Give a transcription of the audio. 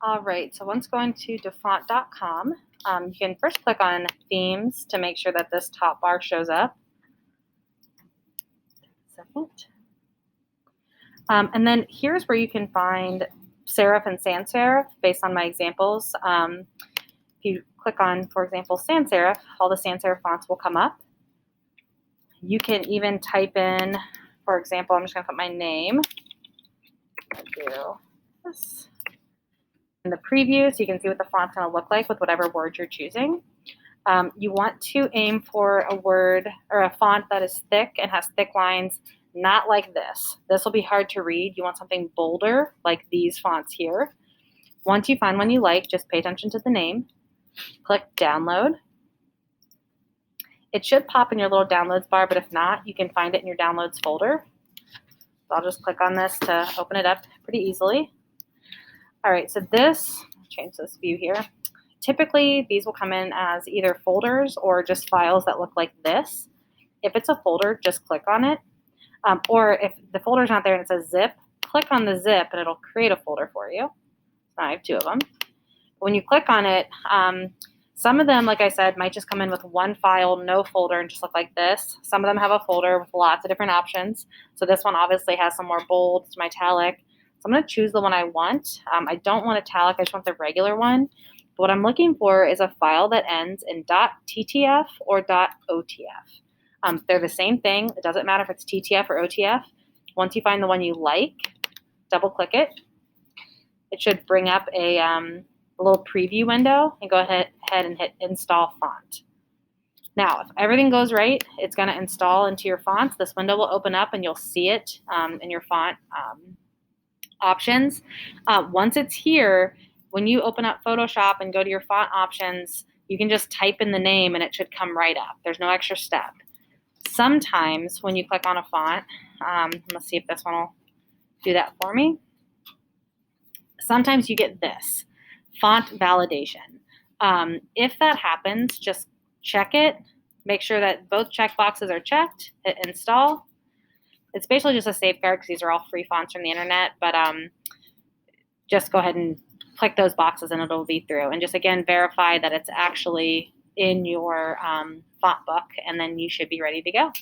All right, so once going to dafont.com, you can first click on themes to make sure that this top bar shows up. Second. And then here's where you can find serif and sans serif based on my examples. If you click on, for example, sans serif, all the sans serif fonts will come up. You can even type in, for example, I'm just going to put my name. I'll do this. In the preview, so you can see what the font's going to look like with whatever word you're choosing. You want to aim for a word or a font that is thick and has thick lines, not like this. This will be hard to read. You want something bolder, like these fonts here. Once you find one you like, just pay attention to the name. Click download. It should pop in your little downloads bar, but if not, you can find it in your downloads folder. So I'll just click on this to open it up pretty easily. All right, so this, change this view here. Typically, these will come in as either folders or just files that look like this. If it's a folder, just click on it. Or if the folder's not there and it says zip, click on the zip and it'll create a folder for you. So I have two of them. When you click on it, some of them, like I said, might just come in with one file, no folder, and just look like this. Some of them have a folder with lots of different options. So this one obviously has some more bold, some italic. So I'm going to choose the one I want. I don't want italic, I just want the regular one. But what I'm looking for is a file that ends in .ttf or .otf. They're the same thing. It doesn't matter if it's TTF or OTF. Once you find the one you like, double click it. It should bring up a little preview window and go ahead and hit install font. Now, if everything goes right, it's going to install into your fonts. This window will open up and you'll see it in your font options. Once it's here, when you open up Photoshop and go to your font options, you can just type in the name and it should come right up. There's no extra step. Sometimes when you click on a font, let's see if this one will do that for me. Sometimes you get this, font validation. If that happens, just check it. Make sure that both checkboxes are checked. Hit install. It's basically just a safeguard because these are all free fonts from the internet, but just go ahead and click those boxes and it'll be through. And just again, verify that it's actually in your font book, and then you should be ready to go.